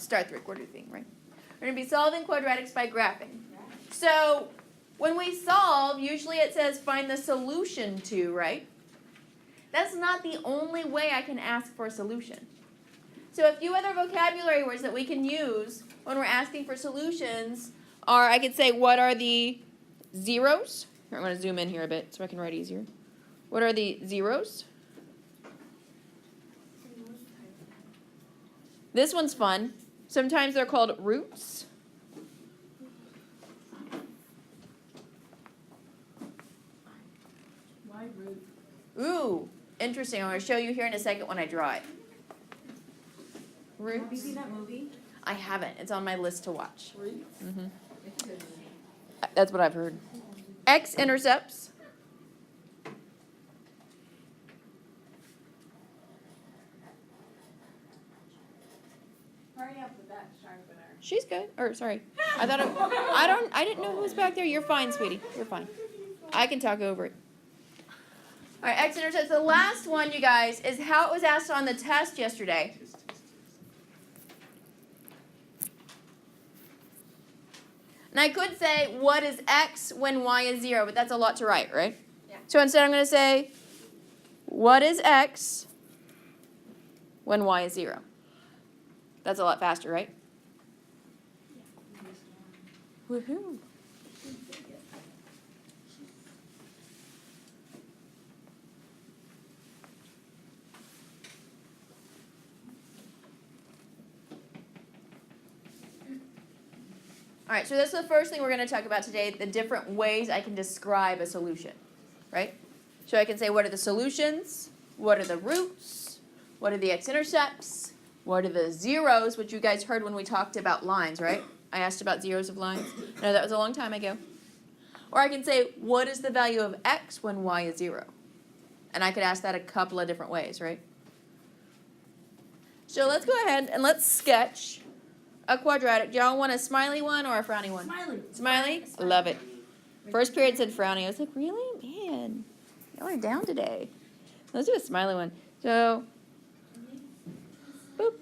start the recorded thing, right? We're going to be solving quadratics by graphing. So when we solve, usually it says find the solution to, right? That's not the only way I can ask for a solution. So a few other vocabulary words that we can use when we're asking for solutions are, I could say, what are the zeros? Here, I'm going to zoom in here a bit so I can write easier. What are the zeros? This one's fun. Sometimes they're called roots. Why root? Ooh, interesting. I'm going to show you here in a second when I draw it. Have you Roots. seen that movie? I haven't. It's on my list to watch. Roots? Mm-hmm. It's a good movie. That's what I've heard. X-intercepts. Hurry up with that sharpener. She's good. Or sorry. I didn't know who was back there. You're fine, sweetie. You're fine. I can talk over it. All right, x-intercepts. The last one, you guys, is how it was asked on the test yesterday. And I could say, what is x when y is 0? But that's a lot to write, right? Yeah. So instead I'm going to say, what is x when y is 0? That's a lot faster, right? Woohoo. All right, so that's the first thing we're going to talk about today, the different ways I can describe a solution, right? So I can say, what are the solutions? What are the roots? What are the x-intercepts? What are the zeros, which you guys heard when we talked about lines, right? I asked about zeros of lines. No, that was a long time ago. Or I can say, what is the value of x when y is 0? And I could ask that a couple of different ways, right? So let's go ahead and let's sketch a quadratic. Do y'all want a smiley one or a frowny one? Smiley. Smiley? Love it. First period said frowny. I was like, really? Man, y'all are down today. Let's do a smiley one. So, boop.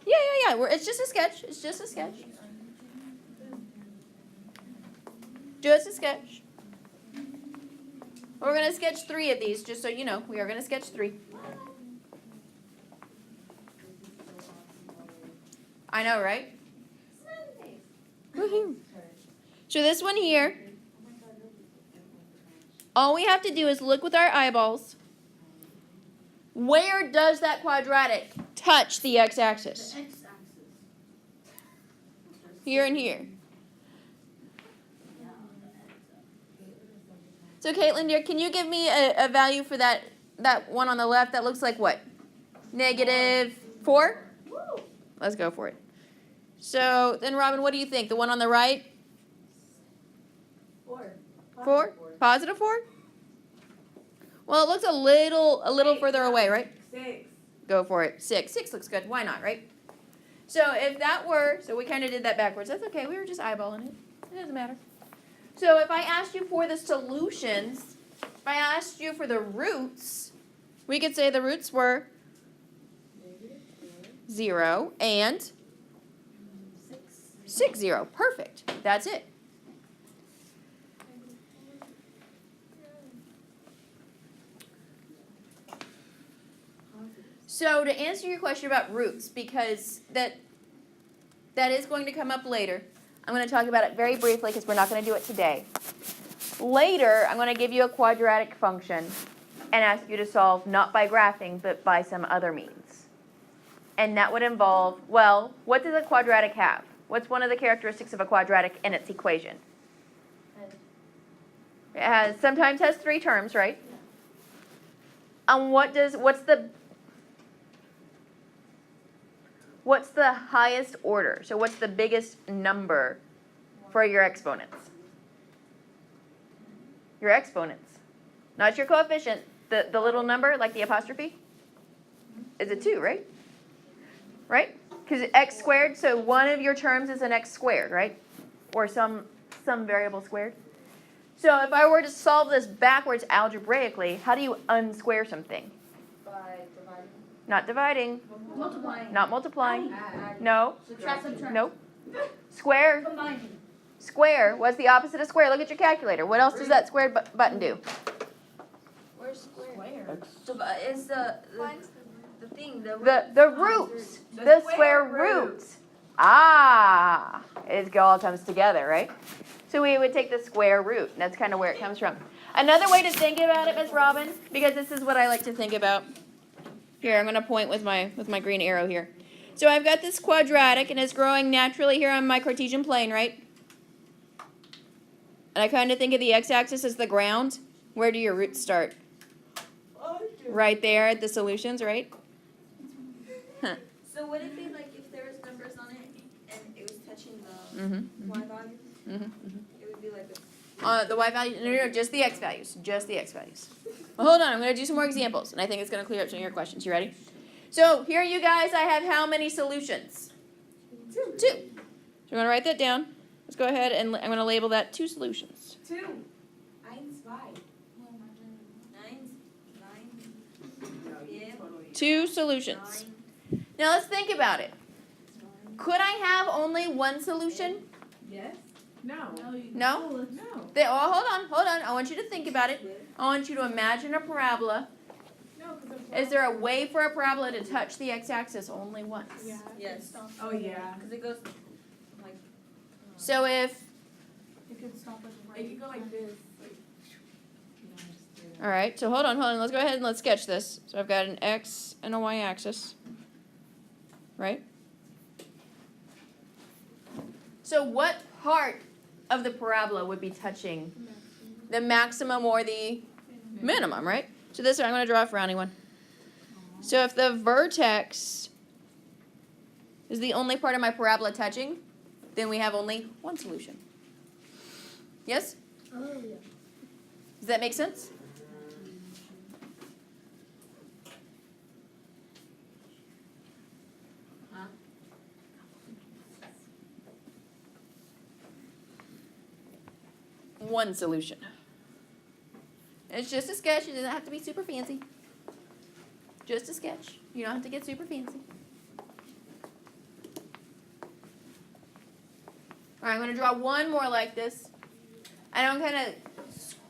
Yeah. It's just a sketch. It's just a sketch. Just a sketch. We're going to sketch 3 of these, just so you know. We are going to sketch 3. I know, right? Woohoo. So this one here, all we have to do is look with our eyeballs. Where does that quadratic touch the x-axis? The x-axis. Here and here. So Caitlin, dear, can you give me a value for that one on the left? That looks like what? -4? Let's go for it. So then, Robin, what do you think? The one on the right? 4. 4? Positive 4? Well, it looks a little further away, right? 6. Go for it. 6. 6 looks good. Why not, right? So if that were, so we kind of did that backwards. That's okay. We were just eyeballing it. It doesn't matter. So if I asked you for the solutions, if I asked you for the roots, we could say the roots were 0 and 6, 0. Perfect. That's it. So to answer your question about roots, because that is going to come up later, I'm going to talk about it very briefly because we're not going to do it today. Later, I'm going to give you a quadratic function and ask you to solve not by graphing, but by some other means. And that would involve, well, what does a quadratic have? What's one of the characteristics of a quadratic in its equation? It sometimes has 3 terms, right? And what's the highest order? So what's the biggest number for your exponents? Your exponents. Not your coefficient. The little number, like the apostrophe, is a 2, right? Right? Because x squared, so one of your terms is an x squared, right? Or some variable squared. So if I were to solve this backwards algebraically, how do you unsquare something? By dividing. Not dividing. Multiplying. Not multiplying. Add. No. Subtract. Nope. Square. Combining. Square. What's the opposite of square? Look at your calculator. What else does that squared button do? Where's square? Square. So, it's the thing. The roots. The square roots. Ah. It all comes together, right? So we would take the square root. And that's kind of where it comes from. Another way to think about it, Miss Robin, because this is what I like to think about. Here, I'm going to point with my green arrow here. So I've got this quadratic, and it's growing naturally here on my Cartesian plane, right? And I kind of think of the x-axis as the ground. Where do your roots start? Right there at the solutions, right? Huh. So would it be like if there was numbers on it and it was touching the Mm-hmm. y value? Mm-hmm. It would be like The y value, no, just the x values, just the x values. Well, hold on, I'm going to do some more examples, and I think it's going to clear up some of your questions. You ready? So here, you guys, I have how many solutions? 2. So I'm going to write that down. Let's go ahead and I'm going to label that 2 solutions. 2. 1, 2. 9. Yeah. 2 solutions. Now let's think about it. Could I have only 1 solution? Yes. No. No? No. Hold on. I want you to think about it. I want you to imagine a parabola. No, Is there a way for a parabola to touch the x-axis only once? Yeah. Yes. Oh, yeah. Because it goes like. So if, It could stop at the It could go like this. all right, so hold on, let's go ahead and let's sketch this. So I've got an x and a y-axis, right? So what part of the parabola would be touching the maximum or the minimum, right? So this one, I'm going to draw a frowny one. So if the vertex is the only part of my parabola touching, then we have only 1 solution. Yes? Oh yeah. Does that make sense? Huh? One solution. It's just a sketch. It doesn't have to be super fancy. Just a sketch. You don't have to get super fancy. All right, I'm going to draw one more like this. And I'm kind of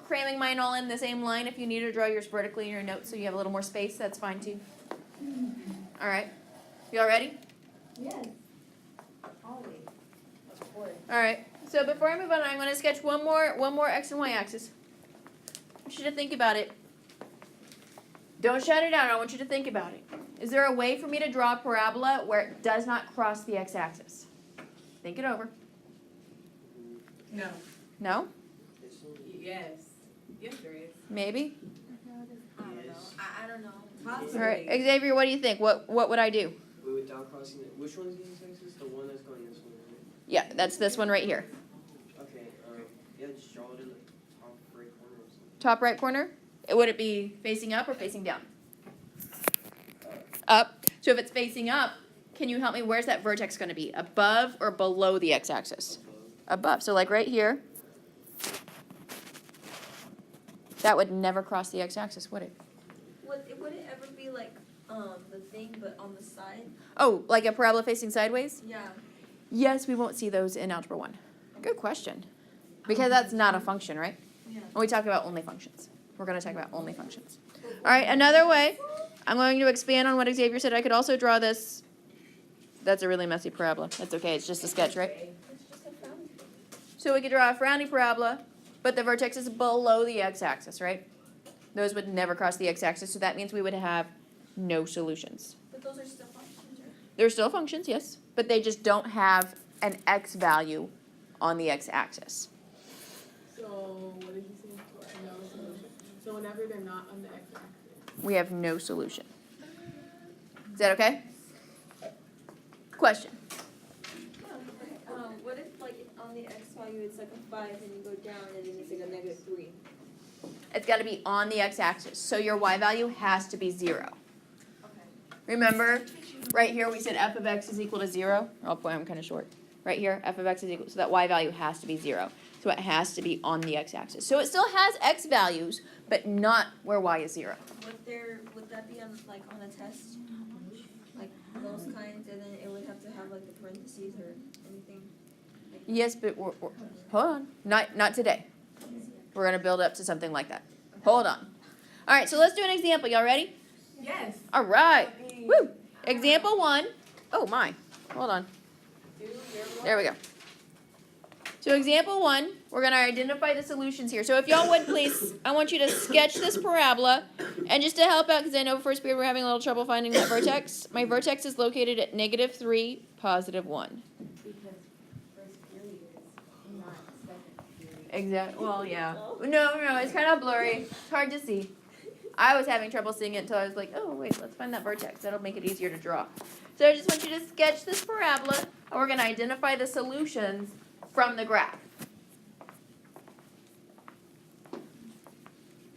cramming mine all in the same line. If you need to draw yours vertically in your notes so you have a little more space, that's fine too. All right. You all ready? Yes. Always. Of course. All right. So before I move on, I'm going to sketch one more x and y axis. I want you to think about it. Don't shut it down. I want you to think about it. Is there a way for me to draw a parabola where it does not cross the x-axis? Think it over. No. No? Yes. Yes, there is. Maybe? I don't know. I don't know. Possibly. All right. Xavier, what do you think? What would I do? Without crossing it. Which one is the x-axis? The one that's going this way, right? Yeah, that's this one right here. Okay, yeah, just draw it in the top right corner or something. Top right corner? Would it be facing up or facing down? Up. So if it's facing up, can you help me? Where's that vertex going to be? Above or below the x-axis? Above. So like right here. That would never cross the x-axis, would it? Would it ever be like the thing but on the side? Oh, like a parabola facing sideways? Yeah. Yes, we won't see those in Algebra 1. Good question. Because that's not a function, right? Yeah. When we talk about only functions. We're going to talk about only functions. All right, another way. I'm going to expand on what Xavier said. I could also draw this. That's a really messy parabola. That's okay. It's just a sketch, right? It's just a fountain. So we could draw a frowny parabola, but the vertex is below the x-axis, right? Those would never cross the x-axis, so that means we would have no solutions. But those are still functions, right? They're still functions, yes, but they just don't have an x value on the x-axis. So, what did you say? No solution. So, whenever they're not on the x-axis. We have no solution. Is that okay? Question. What if like on the x value it's like a 5 and you go down and then it's like a -3? It's got to be on the x-axis, so your y value has to be 0. Okay. Remember, right here we said f of x is equal to 0. Oh boy, I'm kind of short. Right here, f of x is equal, so that y value has to be 0. So it has to be on the x-axis. So it still has x values, but not where y is 0. Would that be on like on a test? those kinds, and then it would have to have like the parentheses or anything. Like Yes, but we're hold on. Not today. We're gonna build up to something like that. Hold on. All right, so let's do an example. Y'all ready? Yes. All right. Woo. Example 1. Oh my. Hold on. There we go. So example 1, we're going to identify the solutions here. So if y'all would please, I want you to sketch this parabola. And just to help out, because I know first period we're having a little trouble finding that vertex. My vertex is located at -3, +1. Because first period is not second period. Exactly. Well, yeah. No, it's kind of blurry. It's hard to see. I was having trouble seeing it until I was like, oh, wait, let's find that vertex. That'll make it easier to draw. So I just want you to sketch this parabola, and we're going to identify the solutions from the graph.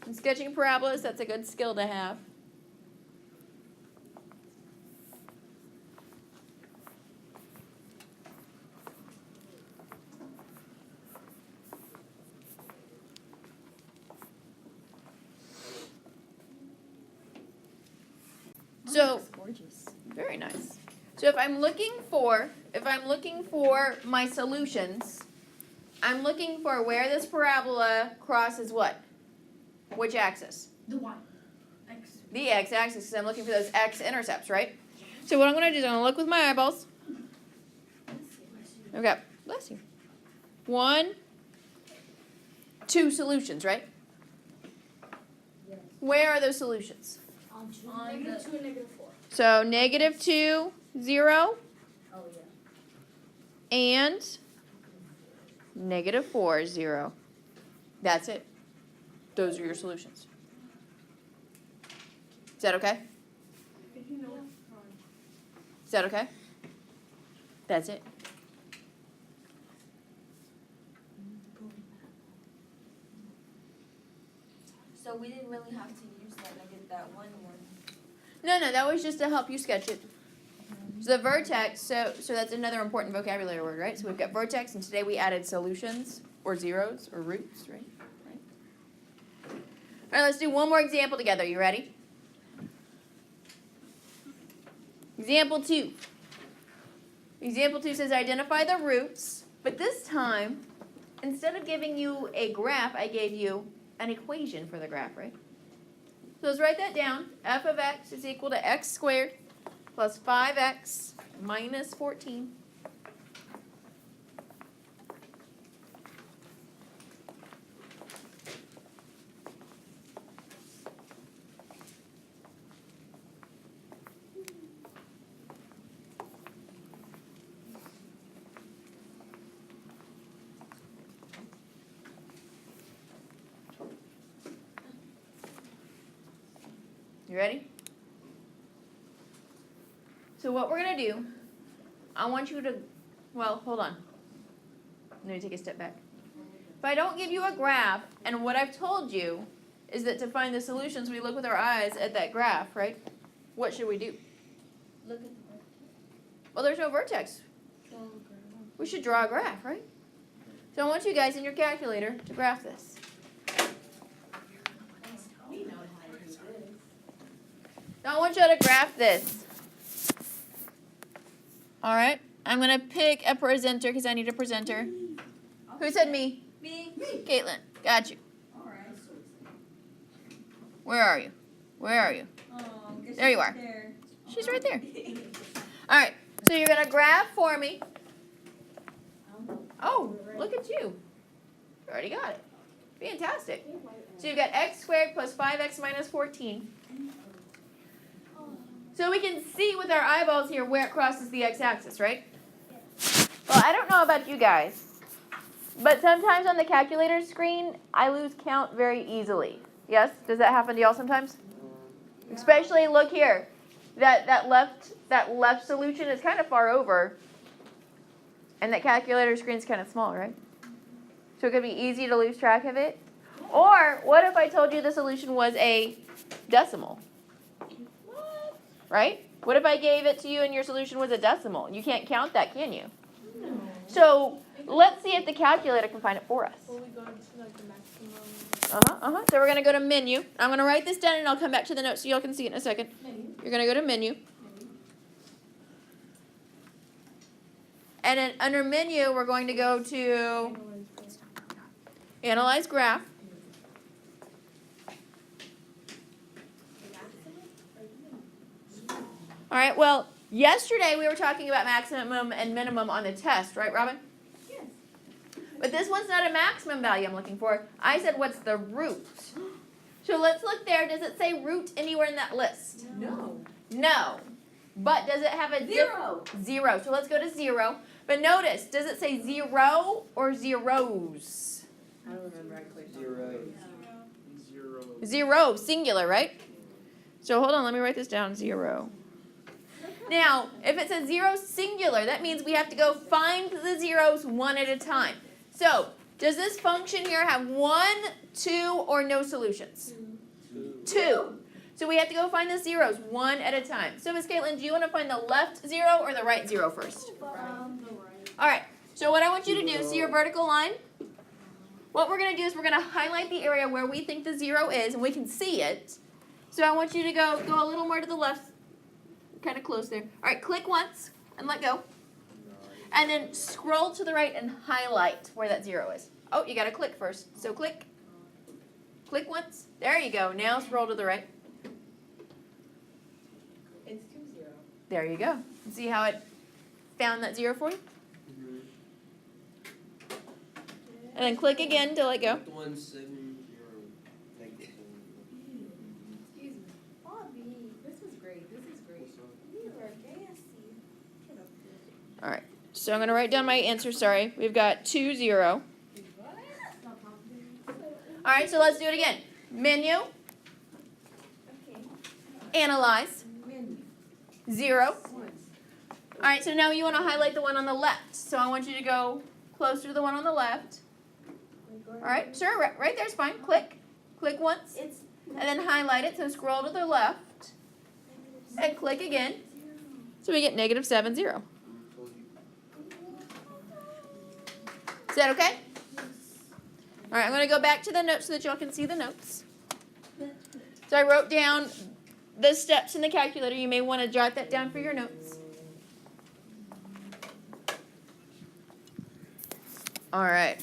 And sketching parabolas, that's a good skill to have. So, Gorgeous. very nice. So if I'm looking for my solutions, I'm looking for where this parabola crosses what? Which axis? The y. X. The x-axis, because I'm looking for those x-intercepts, right? So what I'm going to do is I'm going to look with my eyeballs. Okay, bless you. 1, 2 solutions, right? Yes. Where are those solutions? On -2 and -4. So -2, 0, Oh yeah. and -4, 0. That's it. Those are your solutions. Is that okay? Did you know? Is that okay? That's it. So we didn't really have to use that that one. No, that was just to help you sketch it. So the vertex, so that's another important vocabulary word, right? So we've got vertex, and today we added solutions, or zeros, or roots, right? All right, let's do one more example together. You ready? Example 2. Example 2 says identify the roots, but this time, instead of giving you a graph, I gave you an equation for the graph, right? So let's write that down. F of x is equal to x squared plus 5x minus 14. You ready? So what we're going to do, I want you to, well, hold on. Let me take a step back. If I don't give you a graph, and what I've told you is that to find the solutions, we look with our eyes at that graph, right? What should we do? Look at Well, there's no vertex. We should draw a graph, right? So I want you guys in your calculator to graph this. We know how to do this. So I want you to graph this. All right? I'm going to pick a presenter because I need a presenter. Who said me? me. Caitlin. Got you. All right. Where are you? Where are you? Oh, guess There you she's are. There. She's right there. All right. So you're going to graph for me. Oh, look at you. You already got it. Fantastic. So you've got x squared plus 5x minus 14. So we can see with our eyeballs here where it crosses the x-axis, right? Well, I don't know about you guys, but sometimes on the calculator screen, I lose count very easily. Yes? Does that happen to y'all sometimes? Especially, look here. That left solution is kind of far over, and that calculator screen is kind of small, right? So it could be easy to lose track of it. Or what if I told you the solution was a decimal? Right? What if I gave it to you and your solution was a decimal? You can't count that, can you? No. So let's see if the calculator can find it for us. Will we go to like the maximum? So we're going to go to menu. I'm going to write this down and I'll come back to the notes so y'all can see it in a second. Menu. You're going to go to menu. And then under menu, we're going to go to analyze graph. All right, well, yesterday we were talking about maximum and minimum on the test, right, Robin? Yes. But this one's not a maximum value I'm looking for. I said, what's the root? So let's look there. Does it say root anywhere in that list? No. No. But does it have a Zero. Zero. So let's go to 0. But notice, does it say 0 or zeros? I don't remember. I clicked on Zero. Zero. 0, singular, right? So hold on, let me write this down, 0. Now, if it says 0 singular, that means we have to go find the zeros one at a time. So, does this function here have 1, 2, or no solutions? 2. So we have to go find the zeros one at a time. So Miss Caitlin, do you want to find the left 0 or the right 0 first? All right, so what I want you to do, see your vertical line? What we're going to do is we're going to highlight the area where we think the 0 is, and we can see it. So I want you to go a little more to the left, kind of close there. All right, click once and let go. And then scroll to the right and highlight where that 0 is. Oh, you got to click first. So click. Click once. There you go. Now scroll to the right. It's 2-0. There you go. See how it found that 0 for you? And then click again to let go. 1, 7, 0. Negative 7. Excuse me. Bobby, This was great. This is great. you are gassy. Get up there. All right. So I'm going to write down my answer. Sorry. We've got 2, 0. What? Stop complicating. All right. So let's do it again. Menu. Okay. Analyze. Menu. 0. Once. All right. So now you want to highlight the one on the left. So I want you to go closer to the one on the left. All right. Sure. Right there's fine. Click. Click once. It's And then highlight it. So scroll to the left. And click again. So we get negative 7, 0. Is that okay? All right, I'm going to go back to the notes so that y'all can see the notes. So I wrote down the steps in the calculator. You may want to jot that down for your notes. All right.